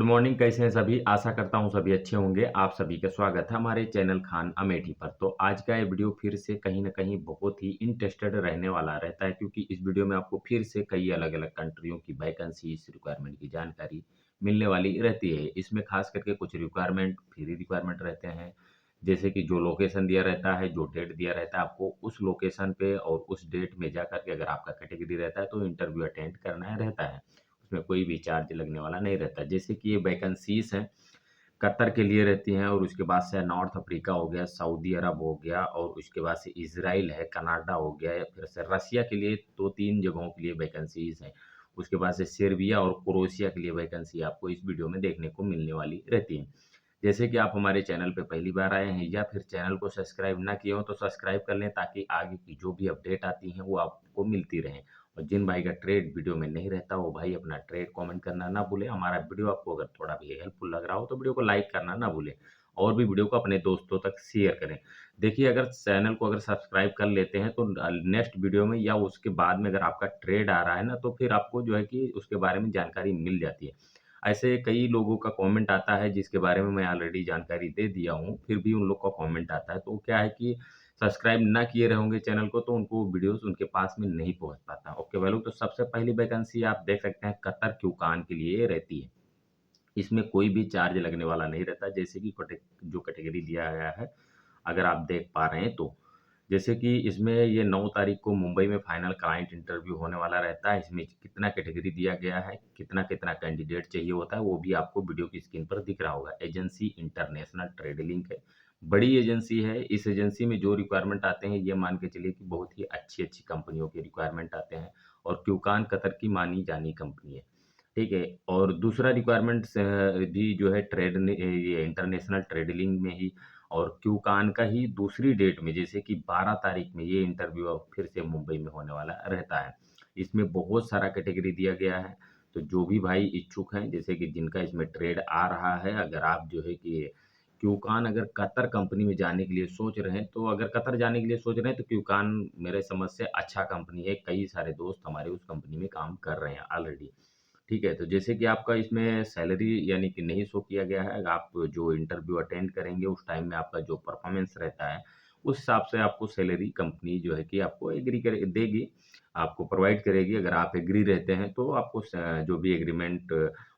Morning, कैसे हैं सभी? आशा करता हूँ सभी अच्छे होंगे। आप सभी का स्वागत है हमारे चैनल खान अमेठी पर। तो आज का ये वीडियो फिर से कहीं न कहीं बहुत ही इंटरेस्टेड रहने वाला रहता है, क्योंकि इस वीडियो में आपको फिर से कई अलग-अलग कंट्रियों की वैकेंसीज़, रिक्वायरमेंट की जानकारी मिलने वाली रहती है। इसमें खास करके कुछ रिक्वायरमेंट फ्री रिक्वायरमेंट रहते हैं, जैसे कि जो लोकेशन दिया रहता है, जो डेट दिया रहता है, आपको उस लोकेशन पे और उस डेट में जाकर के अगर आपका कैटेगरी रहता है तो इंटरव्यू अटेंड करना रहता है। उसमें कोई भी चार्ज लगने वाला नहीं रहता। जैसे कि ये वैकेंसीज़ हैं, कतर के लिए रहती हैं और उसके बाद से नॉर्थ अफ्रीका हो गया, सऊदी अरब हो गया और उसके बाद से इज़राइल है, कनाडा हो गया या फिर से रसिया के लिए 2-3 जगहों के लिए वैकेंसीज़ हैं। उसके बाद से सर्बिया और क्रोएशिया के लिए वैकेंसी आपको इस वीडियो में देखने को मिलने वाली रहती है। जैसे कि आप हमारे चैनल पे पहली बार आए हैं या फिर चैनल को सब्सक्राइब ना किए हो तो सब्सक्राइब कर लें, ताकि आगे की जो भी अपडेट आती हैं वो आपको मिलती रहें। और जिन भाई का ट्रेड वीडियो में नहीं रहता वो भाई अपना ट्रेड कमेंट करना ना भूलें। हमारा वीडियो आपको अगर थोड़ा भी हेल्पफुल लग रहा हो तो वीडियो को लाइक करना ना भूलें और भी वीडियो को अपने दोस्तों तक शेयर करें। देखिए, अगर चैनल को अगर सब्सक्राइब कर लेते हैं तो नेक्स्ट वीडियो में या उसके बाद में अगर आपका ट्रेड आ रहा है ना, तो फिर आपको जो है कि उसके बारे में जानकारी मिल जाती है। ऐसे कई लोगों का कमेंट आता है जिसके बारे में मैं ऑलरेडी जानकारी दे दिया हूँ, फिर भी उन लोग का कमेंट आता है, तो क्या है कि सब्सक्राइब ना किए रहे होंगे चैनल को तो उनको वीडियोज़ उनके पास में नहीं पहुँच पाता। ओके भाई लोग, तो सबसे पहली वैकेंसी आप देख सकते हैं कतर क्यूकान के लिए रहती है। इसमें कोई भी चार्ज लगने वाला नहीं रहता, जैसे कि जो कैटेगरी दिया गया है, अगर आप देख पा रहे हैं तो। जैसे कि इसमें ये 9 तारीख को मुंबई में फाइनल क्लाइंट इंटरव्यू होने वाला रहता है। इसमें कितना कैटेगरी दिया गया है, कितना-कितना कैंडिडेट चाहिए होता है, वो भी आपको वीडियो की स्क्रीन पर दिख रहा होगा। एजेंसी इंटरनेशनल ट्रेड लिंक है। बड़ी एजेंसी है। इस एजेंसी में जो रिक्वायरमेंट आते हैं, ये मान के चलिए कि बहुत ही अच्छी-अच्छी कंपनियों के रिक्वायरमेंट आते हैं और क्यूकान कतर की मानी-जानी कंपनी है। ठीक है? और दूसरा रिक्वायरमेंट्स भी जो है ये इंटरनेशनल ट्रेडलिंग में ही और क्यूकान का ही दूसरी डेट में, जैसे कि 12 तारीख में ये इंटरव्यू अब फिर से मुंबई में होने वाला रहता है। इसमें बहुत सारा कैटेगरी दिया गया है, तो जो भी भाई इच्छुक हैं, जैसे कि जिनका इसमें ट्रेड आ रहा है, अगर आप जो है कि क्यूकान अगर कतर कंपनी में जाने के लिए सोच रहे हैं, तो अगर कतर जाने के लिए सोच रहे हैं, तो क्यूकान मेरे समझ से अच्छा कंपनी है। कई सारे दोस्त हमारे उस कंपनी में काम कर रहे हैं ऑलरेडी। ठीक है, तो जैसे कि आपका इसमें सैलरी यानी कि नहीं शो किया गया है, अगर आप जो इंटरव्यू अटेंड करेंगे उस टाइम में आपका जो परफॉर्मेंस रहता है, उस हिसाब से आपको सैलरी कंपनी जो है कि आपको एग्री करे देगी, आपको प्रोवाइड करेगी। अगर आप एग्री रहते हैं तो आपको जो भी एग्रीमेंट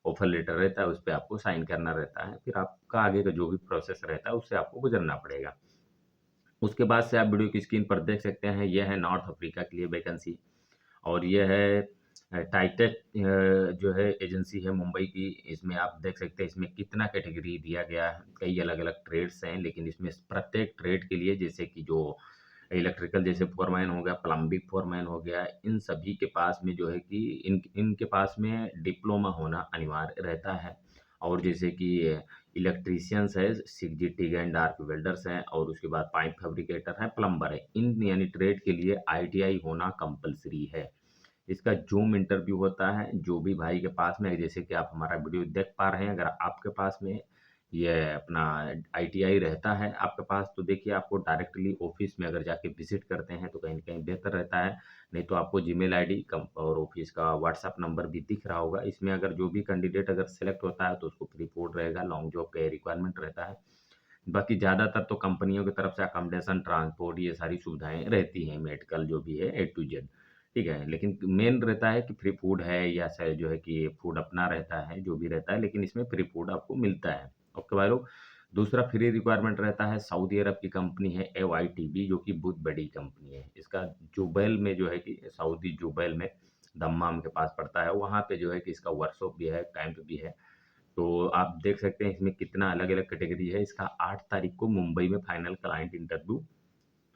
ऑफर लेटर रहता है, उस पे आपको साइन करना रहता है। फिर आपका आगे का जो भी प्रोसेस रहता है, उससे आपको गुज़रना पड़ेगा। उसके बाद से आप वीडियो की स्क्रीन पर देख सकते हैं, ये है नॉर्थ अफ्रीका के लिए वैकेंसी और ये है टाइटेक जो है एजेंसी है मुंबई की। इसमें आप देख सकते हैं इसमें कितना कैटेगरी दिया गया है। कई अलग-अलग ट्रेड्स हैं, लेकिन इसमें प्रत्येक ट्रेड के लिए, जैसे कि जो इलेक्ट्रिकल जैसे फोरमैन हो गया, प्लम्बिंग फोरमैन हो गया, इन सभी के पास में जो है कि इनके पास में डिप्लोमा होना अनिवार्य रहता है। और जैसे कि इलेक्ट्रीशियंस है, सीजीटी एंड आर्क वेल्डर्स हैं और उसके बाद पाइप फैब्रिकेटर है, प्लम्बर है। इन यानी ट्रेड के लिए आईटीआई होना कंपल्सरी है। इसका ज़ूम इंटरव्यू होता है, जो भी भाई के पास में है, जैसे कि आप हमारा वीडियो देख पा रहे हैं, अगर आपके पास में ये अपना आईटीआई रहता है आपके पास, तो देखिए आपको डायरेक्टली ऑफ़िस में अगर जाके विज़िट करते हैं, तो कहीं न कहीं बेहतर रहता है। नहीं तो आपको जीमेल आईडी कम और ऑफ़िस का व्हाट्सएप नंबर भी दिख रहा होगा। इसमें अगर जो भी कैंडिडेट अगर सेलेक्ट होता है, तो उसको फ्री फूड रहेगा, लॉन्ग जॉब का ये रिक्वायरमेंट रहता है। बाकी ज़्यादातर तो कंपनियों की तरफ से अकोमोडेशन, ट्रांसपोर्ट ये सारी सुविधाएँ रहती हैं, मेडिकल जो भी है ए टू जेड, ठीक है। लेकिन मेन रहता है कि फ्री फूड है या स जो है कि फूड अपना रहता है, जो भी रहता है, लेकिन इसमें फ्री फूड आपको मिलता है। ओके भाई लोग। दूसरा फ्री रिक्वायरमेंट रहता है, सऊदी अरब की कंपनी है एवाईटीबी, जो कि बहुत बड़ी कंपनी है। इसका जुबैल में जो है कि सऊदी जुबैल में दम्माम के पास पड़ता है, वहाँ पे जो है कि इसका वर्कशॉप भी है, कैंप भी है। तो आप देख सकते हैं इसमें कितना अलग-अलग कैटेगरी है। इसका 8 तारीख को मुंबई में फाइनल क्लाइंट इंटरव्यू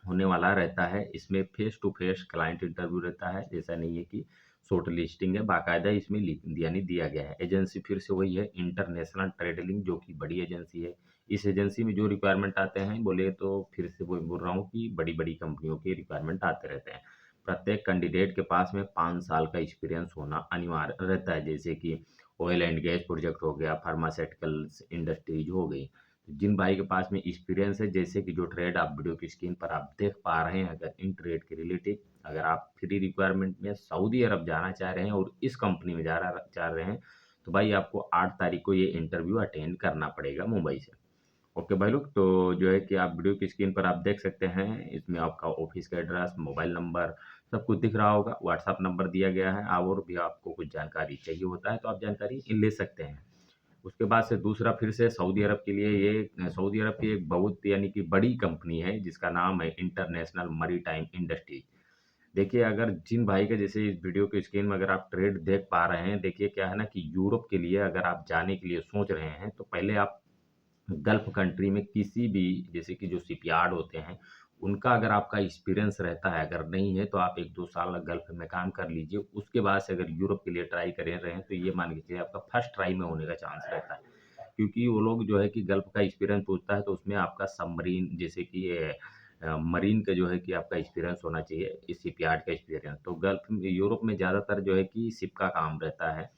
होने वाला रहता है। इसमें face to face client interview रहता है। ऐसा नहीं है कि शॉर्ट लिस्टिंग है, बाकायदा इसमें यानी दिया गया है। एजेंसी फिर से वही है, इंटरनेशनल ट्रेडलिंग, जो कि बड़ी एजेंसी है। इस एजेंसी में जो रिक्वायरमेंट आते हैं, बोले तो फिर से वही बोल रहा हूँ कि बड़ी-बड़ी कंपनियों के रिक्वायरमेंट आते रहते हैं। प्रत्येक कैंडिडेट के पास में 5 साल का एक्सपीरियंस होना अनिवार्य रहता है, जैसे कि ऑयल एंड गैस प्रोजेक्ट हो गया, फार्मास्यूटिकल्स इंडस्ट्रीज हो गई। जिन भाई के पास में एक्सपीरियंस है, जैसे कि जो ट्रेड आप वीडियो की स्क्रीन पर आप देख पा रहे हैं, अगर इन ट्रेड के रिलेटेड अगर आप फ्री रिक्वायरमेंट में सऊदी अरब जाना चाह रहे हैं और इस कंपनी में जा रहा चाह रहे हैं, तो भाई आपको 8 तारीख को ये इंटरव्यू अटेंड करना पड़ेगा मुंबई से। ओके भाई लोग, तो जो है कि आप वीडियो की स्क्रीन पर आप देख सकते हैं, इसमें आपका ऑफिस का एड्रेस, मोबाइल नंबर सब कुछ दिख रहा होगा, व्हाट्सएप नंबर दिया गया है, और भी आपको कुछ जानकारी चाहिए होता है तो आप जानकारी ले सकते हैं। उसके बाद से दूसरा फिर से सऊदी अरब के लिए, ये सऊदी अरब की एक बहुत यानी कि बड़ी कंपनी है जिसका नाम है इंटरनेशनल मैरीटाइम इंडस्ट्रीज। देखिए, अगर जिन भाई का जैसे इस वीडियो के स्क्रीन में अगर आप ट्रेड देख पा रहे हैं, देखिए क्या है ना कि यूरोप के लिए अगर आप जाने के लिए सोच रहे हैं तो पहले आप गल्फ कंट्री में किसी भी, जैसे कि जो शिपयार्ड होते हैं, उनका अगर आपका एक्सपीरियंस रहता है, अगर नहीं है तो आप 1-2 साल गल्फ में काम कर लीजिए। उसके बाद से अगर यूरोप के लिए ट्राई कर रहे हैं तो ये मान के चलिए आपका फर्स्ट ट्राई में होने का चांस रहता है। क्योंकि वो लोग जो है कि गल्फ का एक्सपीरियंस पूछता है तो उसमें आपका सबमरीन जैसे कि मरीन का जो है कि आपका एक्सपीरियंस होना चाहिए, इस शिपयार्ड का एक्सपीरियंस। तो गल्फ में, यूरोप में ज़्यादातर जो है कि शिप का काम रहता है।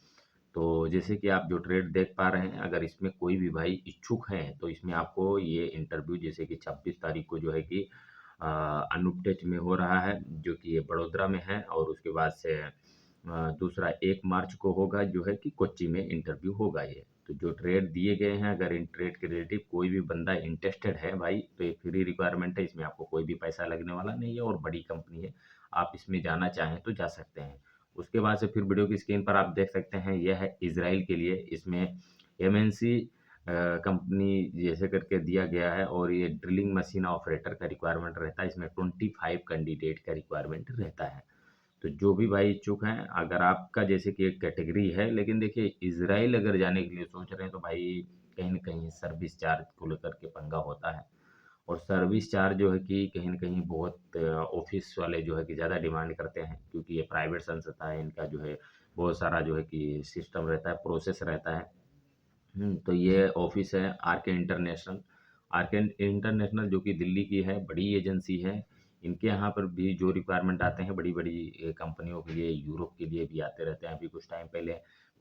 तो जैसे कि आप जो ट्रेड देख पा रहे हैं, अगर इसमें कोई भी भाई इच्छुक हैं, तो इसमें आपको ये इंटरव्यू जैसे कि 26 तारीख को जो है कि अनूप टेक में हो रहा है, जो कि ये बड़ोदरा में है, और उसके बाद से दूसरा 1 मार्च को होगा जो है कि कोच्चि में इंटरव्यू होगा ये। तो जो ट्रेड दिए गए हैं, अगर इन ट्रेड के रिलेटिव कोई भी बंदा इंटरेस्टेड है भाई, तो ये फ्री रिक्वायरमेंट है, इसमें आपको कोई भी पैसा लगने वाला नहीं है और बड़ी कंपनी है। आप इसमें जाना चाहें तो जा सकते हैं। उसके बाद से फिर वीडियो की स्क्रीन पर आप देख सकते हैं, यह है इज़राइल के लिए। इसमें एमएनसी कंपनी जैसे करके दिया गया है, और ये ड्रिलिंग मशीन ऑपरेटर का रिक्वायरमेंट रहता है। इसमें 25 कैंडिडेट का रिक्वायरमेंट रहता है। तो जो भी भाई इच्छुक हैं, अगर आपका जैसे कि एक कैटेगरी है, लेकिन देखिए इज़राइल अगर जाने के लिए सोच रहे हैं तो भाई कहीं न कहीं सर्विस चार्ज को लेकर के पंगा होता है। और सर्विस चार्ज जो है कि कहीं न कहीं बहुत ऑफ़िस वाले जो है कि ज़्यादा डिमांड करते हैं, क्योंकि ये प्राइवेट संस्था है, इनका जो है बहुत सारा जो है कि सिस्टम रहता है, प्रोसेस रहता है। तो ये ऑफ़िस है आरके इंटरनेशनल। आरके इंटरनेशनल जो कि दिल्ली की है, बड़ी एजेंसी है। इनके यहाँ पर भी जो रिक्वायरमेंट आते हैं बड़ी-बड़ी कंपनियों के लिए, यूरोप के लिए भी आते रहते हैं। अभी कुछ टाइम पहले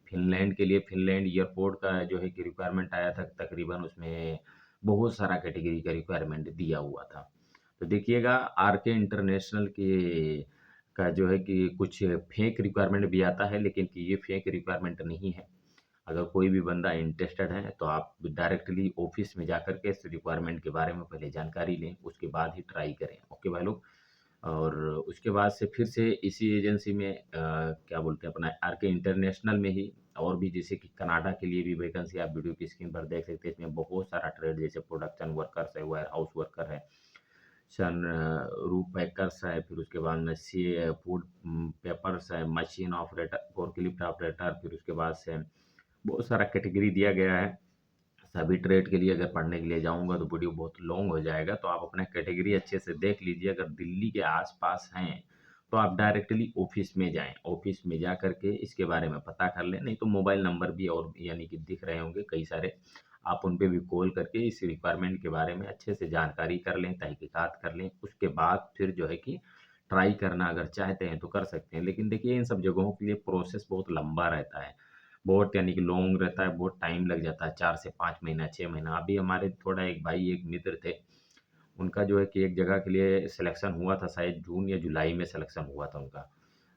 फ़िनलैंड के लिए, फ़िनलैंड एयरपोर्ट का जो है कि रिक्वायरमेंट आया था, तकरीबन उसमें बहुत सारा कैटेगरी का रिक्वायरमेंट दिया हुआ था। तो देखिएगा, आरके इंटरनेशनल के का जो है कि कुछ फेक रिक्वायरमेंट भी आता है, लेकिन कि ये फेक रिक्वायरमेंट नहीं है। अगर कोई भी बंदा इंटरेस्टेड है तो आप डायरेक्टली ऑफिस में जाकर के इस रिक्वायरमेंट के बारे में पहले जानकारी लें, उसके बाद ही ट्राई करें। ओके भाई लोग। और उसके बाद से फिर से इसी एजेंसी में क्या बोलते हैं अपना आरके इंटरनेशनल में ही और भी, जैसे कि कनाडा के लिए भी वैकेंसी आप वीडियो की स्क्रीन पर देख सकते हैं। इसमें बहुत सारा ट्रेड, जैसे प्रोडक्शन वर्कर्स है, वेयर हाउस वर्कर है, सन रूफ पैकर्स है, फिर उसके बाद में सी फूड पेपर्स है, मशीन ऑपरेटर, फोर्कलिफ्ट ऑपरेटर, फिर उसके बाद से बहुत सारा कैटेगरी दिया गया है। सभी ट्रेड के लिए अगर पढ़ने के लिए जाऊँगा तो वीडियो बहुत लॉन्ग हो जाएगा, तो आप अपना कैटेगरी अच्छे से देख लीजिए। अगर दिल्ली के आस-पास हैं, तो आप डायरेक्टली ऑफ़िस में जाएँ। ऑफ़िस में जा कर के इसके बारे में पता कर लें, नहीं तो मोबाइल नंबर भी और यानी कि दिख रहे होंगे कई सारे, आप उन पे भी कॉल करके इस रिक्वायरमेंट के बारे में अच्छे से जानकारी कर लें, तहकीकात कर लें। उसके बाद फिर जो है कि ट्राई करना अगर चाहते हैं तो कर सकते हैं। लेकिन देखिए, इन सब जगहों के लिए प्रोसेस बहुत लंबा रहता है। बहुत यानी कि लॉन्ग रहता है, बहुत टाइम लग जाता है, 4 से 5 महीना, 6 महीना। अभी हमारे थोड़ा एक भाई, एक मित्र थे, उनका जो है कि एक जगह के लिए सिलेक्शन हुआ था, शायद जून या जुलाई में सिलेक्शन हुआ था उनका।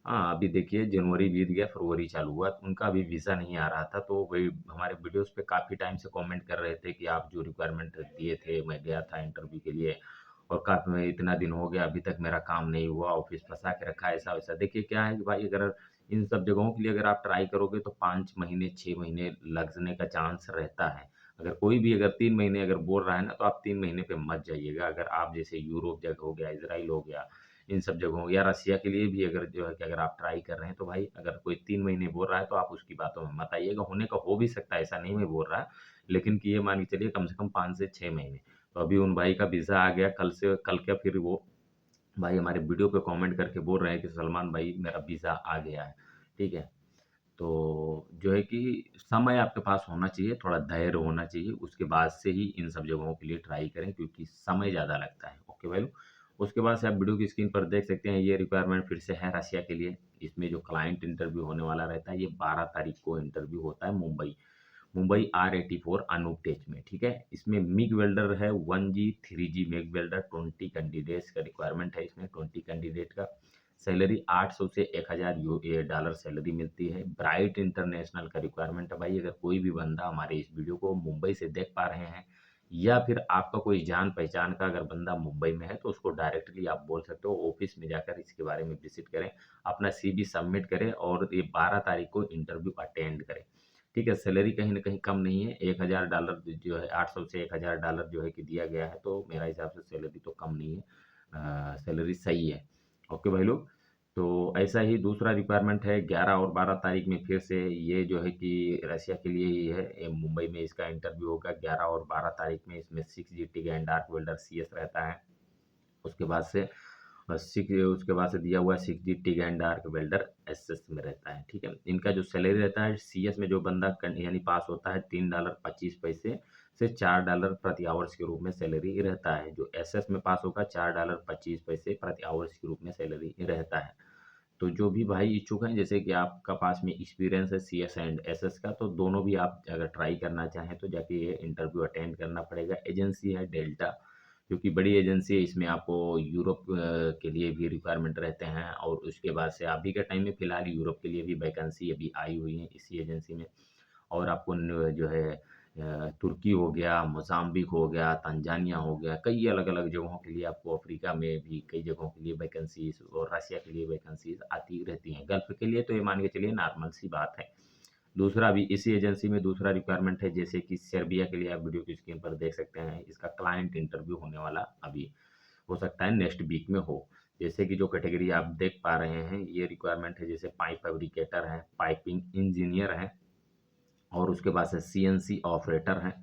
हाँ, अभी देखिए जनवरी बीत गया, फरवरी चालू हुआ, तो उनका अभी वीज़ा नहीं आ रहा था। तो वही हमारे वीडियोज़ पे काफ़ी टाइम से कमेंट कर रहे थे कि आप जो रिक्वायरमेंट दिए थे, मैं गया था इंटरव्यू के लिए और काफ़ी इतना दिन हो गया, अभी तक मेरा काम नहीं हुआ, ऑफ़िस फँसा के रखा है, ऐसा-वैसा। देखिए क्या है कि भाई, अगर इन सब जगहों के लिए अगर आप ट्राई करोगे तो 5 महीने, 6 महीने लगने का चांस रहता है। अगर कोई भी अगर 3 महीने अगर बोल रहा है ना, तो आप 3 महीने पे मत जाइएगा। अगर आप जैसे यूरोप जगह हो गया, इज़राइल हो गया, इन सब जगहों या रसिया के लिए भी अगर जो है कि अगर आप ट्राई कर रहे हैं, तो भाई अगर कोई 3 महीने बोल रहा है, तो आप उसकी बातों में मत आइएगा। होने का हो भी सकता है, ऐसा नहीं मैं बोल रहा, लेकिन कि ये मान के चलिए कम से कम 5 से 6 महीने। तो अभी उन भाई का वीज़ा आ गया, कल से कल क्या फिर वो भाई हमारे वीडियो पे कमेंट करके बोल रहे हैं कि सलमान भाई मेरा वीज़ा आ गया है, ठीक है? तो जो है कि समय आपके पास होना चाहिए, थोड़ा धैर्य होना चाहिए, उसके बाद से ही इन सब जगहों के लिए ट्राई करें, क्योंकि समय ज़्यादा लगता है। ओके भाई लोग? उसके बाद से आप वीडियो की स्क्रीन पर देख सकते हैं, ये रिक्वायरमेंट फिर से है रशिया के लिए। इसमें जो क्लाइंट इंटरव्यू होने वाला रहता है, ये 12 तारीख को इंटरव्यू होता है मुंबई। मुंबई R84 अनूप टेक में, ठीक है? इसमें मिग वेल्डर है, 1G, 3G MiG welder, 20 candidates का रिक्वायरमेंट है इसमें, 20 कैंडिडेट का। सैलरी 800 से 1000 डॉलर सैलरी मिलती है। ब्राइट इंटरनेशनल का रिक्वायरमेंट है भाई। अगर कोई भी बंदा हमारे इस वीडियो को मुंबई से देख पा रहे हैं या फिर आपका कोई जान पहचान का अगर बंदा मुंबई में है तो उसको डायरेक्टली आप बोल सकते हो ऑफिस में जाकर इसके बारे में विजिट करें, अपना सीवी सबमिट करें और ये 12 तारीख को इंटरव्यू अटेंड करें। ठीक है, सैलरी कहीं न कहीं कम नहीं है, $1000 जो है 800 से $1000 जो है कि दिया गया है, तो मेरा हिसाब से सैलरी तो कम नहीं है, सैलरी सही है। ओके भाई लोग, तो ऐसा ही दूसरा रिक्वायरमेंट है 11 और 12 तारीख में फिर से ये जो है कि रशिया के लिए ही है, मुंबई में इसका इंटरव्यू होगा 11 और 12 तारीख में। इसमें 6G TIG and arc welder CS रहता है। उसके बाद से उसके बाद से दिया हुआ है 6G TIG and arc welder SS में रहता है। ठीक है, इनका जो सैलरी रहता है CS में जो बंदा यानी पास होता है $3.25 से $4 प्रति आवर्स के रूप में सैलरी रहता है। जो SS में पास होगा $4.25 प्रति आवर्स के रूप में सैलरी रहता है। तो जो भी भाई इच्छुक हैं, जैसे कि आपका पास में एक्सपीरियंस है CS एंड SS का, तो दोनों भी आप अगर ट्राई करना चाहें तो जाके ये इंटरव्यू अटेंड करना पड़ेगा। एजेंसी है डेल्टा, जो कि बड़ी एजेंसी है। इसमें आपको यूरोप के लिए भी रिक्वायरमेंट रहते हैं और उसके बाद से अभी के टाइम में फ़िलहाल यूरोप के लिए भी वैकेंसी अभी आई हुई है इसी एजेंसी में। और आपको जो है तुर्की हो गया, मोज़ाम्बिक हो गया, तंजानिया हो गया, कई अलग-अलग जगहों के लिए आपको, अफ्रीका में भी कई जगहों के लिए वैकेंसीज़ और रशिया के लिए वैकेंसीज़ आती रहती हैं। गल्फ़ के लिए तो ये मान के चलिए नॉर्मल सी बात है। दूसरा भी इसी एजेंसी में दूसरा रिक्वायरमेंट है, जैसे कि सर्बिया के लिए आप वीडियो की स्क्रीन पर देख सकते हैं। इसका क्लाइंट इंटरव्यू होने वाला अभी हो सकता है नेक्स्ट वीक में हो। जैसे कि जो कैटेगरी आप देख पा रहे हैं, ये रिक्वायरमेंट है, जैसे पाइप फैब्रिकेटर है, पाइपिंग इंजीनियर है और उसके बाद से CNC ऑपरेटर हैं।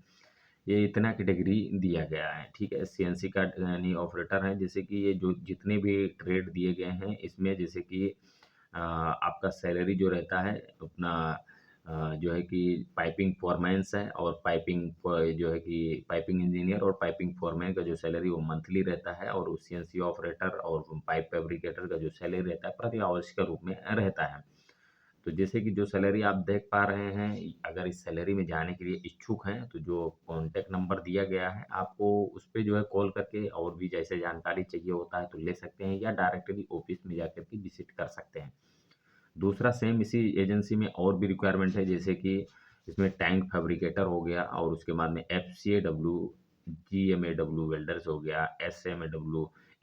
ये इतना कैटेगरी दिया गया है, ठीक है। CNC का यानी ऑपरेटर है, जैसे कि ये जो जितने भी ट्रेड दिए गए हैं इसमें, जैसे कि आपका सैलरी जो रहता है अपना जो है कि पाइपिंग फोरमैन्स है और जो है कि पाइपिंग इंजीनियर और पाइपिंग फोरमैन का जो सैलरी वो मंथली रहता है और CNC ऑपरेटर और पाइप फैब्रिकेटर का जो सैलरी रहता है प्रति आवर्स के रूप में रहता है। तो जैसे कि जो सैलरी आप देख पा रहे हैं, अगर इस सैलरी में जाने के लिए इच्छुक हैं, तो जो कॉन्टैक्ट नंबर दिया गया है, आपको उस पे जो है कॉल करके और भी जैसे जानकारी चाहिए होता है, तो ले सकते हैं या डायरेक्टली ऑफ़िस में जाकर के विज़िट कर सकते हैं। दूसरा सेम इसी एजेंसी में और भी रिक्वायरमेंट है, जैसे कि इसमें टैंक फैब्रिकेटर हो गया और उसके बाद में FCAW, GMAW वेल्डर्स हो गया,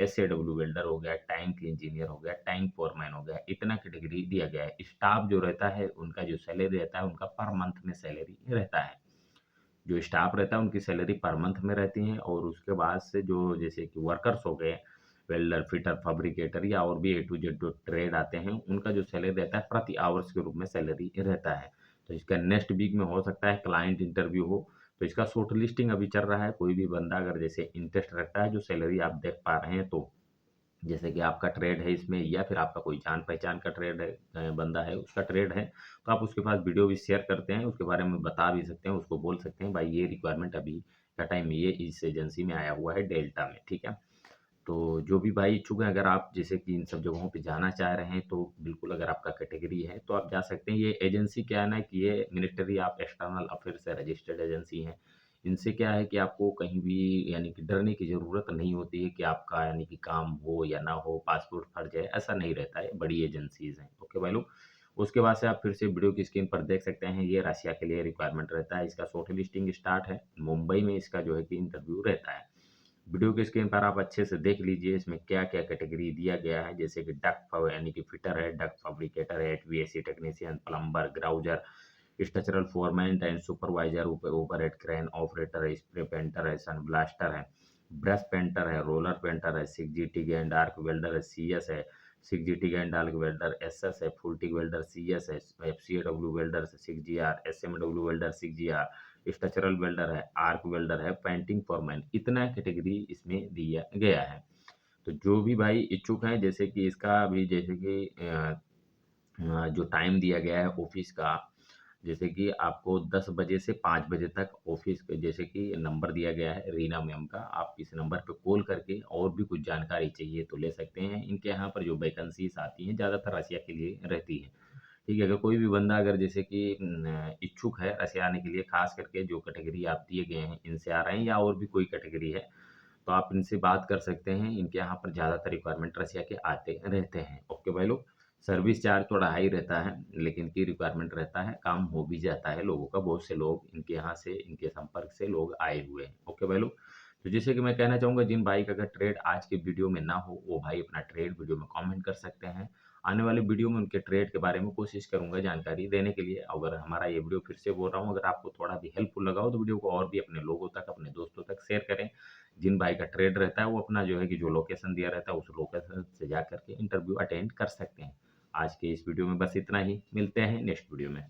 SAW वेल्डर हो गया, टैंक इंजीनियर हो गया, टैंक फोरमैन हो गया, इतना कैटेगरी दिया गया है। स्टाफ जो रहता है उनका जो सैलरी रहता है उनका पर मंथ में सैलरी रहता है। जो स्टाफ रहता है उनकी सैलरी पर मंथ में रहती है और उसके बाद से जो जैसे कि वर्कर्स हो गए, वेल्डर, फिटर, फैब्रिकेटर या और भी A to Z जो ट्रेड आते हैं, उनका जो सैलरी रहता है प्रति आवर्स के रूप में सैलरी रहता है। तो इसका नेक्स्ट वीक में हो सकता है क्लाइंट इंटरव्यू हो, तो इसका शॉर्ट लिस्टिंग अभी चल रहा है। कोई भी बंदा अगर जैसे इंटरेस्ट रखता है, जो सैलरी आप देख पा रहे हैं, तो जैसे कि आपका ट्रेड है इसमें या फिर आपका कोई जान-पहचान का ट्रेड है, बंदा है, उसका ट्रेड है, तो आप उसके पास वीडियो भी शेयर करते हैं, उसके बारे में बता भी सकते हैं, उसको बोल सकते हैं, भाई ये रिक्वायरमेंट अभी का टाइम में ये इस एजेंसी में आया हुआ है डेल्टा में, ठीक है। तो जो भी भाई इच्छुक हैं, अगर आप जैसे कि इन सब जगहों पे जाना चाह रहे हैं, तो बिल्कुल अगर आपका कैटेगरी है, तो आप जा सकते हैं। ये एजेंसी क्या है ना कि ये मिलिट्री ऑफ एक्सटर्नल अफेयर्स से रजिस्टर्ड एजेंसी है। इनसे क्या है कि आपको कहीं भी यानी कि डरने की ज़रूरत नहीं होती है कि आपका यानी कि काम हो या ना हो, पासपोर्ट फट जाए, ऐसा नहीं रहता है, बड़ी एजेंसीज़ हैं। ओके भाई लोग, उसके बाद से आप फिर से वीडियो की स्क्रीन पर देख सकते हैं, ये रशिया के लिए रिक्वायरमेंट रहता है। इसका शॉर्ट लिस्टिंग स्टार्ट है, मुंबई में इसका जो है कि इंटरव्यू रहता है। वीडियो के स्क्रीन पर आप अच्छे से देख लीजिए इसमें क्या-क्या कैटेगरी दिया गया है, जैसे कि यानी कि फिटर है, डक्ट फैब्रिकेटर है, HVAC टेक्नीशियन, प्लम्बर, ग्राउजर, structural foreman and supervisor, overhead crane operator है, स्प्रे पेंटर है, सन ब्लास्टर है, ब्रश पेंटर है, रोलर पेंटर है, 6G TIG and arc welder है, CS है, 6G TIG and arc welder SS है, फुल टिग वेल्डर CS है, FCAW welder 6GR, SMW welder 6GR, structural welder है, arc welder है, painting foreman, इतना category इसमें दिया गया है। तो जो भी भाई इच्छुक हैं, जैसे कि इसका अभी जैसे कि जो टाइम दिया गया है ऑफिस का, जैसे कि आपको 10 बजे से 5 बजे तक ऑफिस के, जैसे कि नंबर दिया गया है रीना मैम का, आप इस नंबर पे कॉल करके और भी कुछ जानकारी चाहिए तो ले सकते हैं। इनके यहाँ पर जो वैकेंसीज आती हैं ज़्यादातर रसिया के लिए रहती है। ठीक है, अगर कोई भी बंदा अगर जैसे कि इच्छुक है रसिया आने के लिए, खास करके जो कैटेगरी आप दिए गए हैं इनसे आ रहे हैं या और भी कोई कैटेगरी है, तो आप इनसे बात कर सकते हैं। इनके यहाँ पर ज़्यादातर रिक्वायरमेंट रसिया के आते रहते हैं। ओके भाई लोग, सर्विस चार्ज थोड़ा हाई रहता है, लेकिन की रिक्वायरमेंट रहता है, काम हो भी जाता है लोगों का। बहुत से लोग इनके यहाँ से, इनके संपर्क से लोग आए हुए हैं। ओके भाई लोग, तो जैसे कि मैं कहना चाहूँगा, जिन भाई का अगर ट्रेड आज के वीडियो में ना हो, वो भाई अपना ट्रेड वीडियो में कमेंट कर सकते हैं। आने वाले वीडियो में उनके ट्रेड के बारे में कोशिश करूँगा जानकारी देने के लिए। अगर हमारा ये वीडियो, फिर से बोल रहा हूँ, अगर आपको थोड़ा भी हेल्पफुल लगा हो तो वीडियो को और भी अपने लोगों तक, अपने दोस्तों तक शेयर करें। जिन भाई का ट्रेड रहता है वो अपना जो है कि जो लोकेशन दिया रहता है उस लोकेशन से जा करके इंटरव्यू अटेंड कर सकते हैं। आज के इस वीडियो में बस इतना ही। मिलते हैं नेक्स्ट वीडियो में।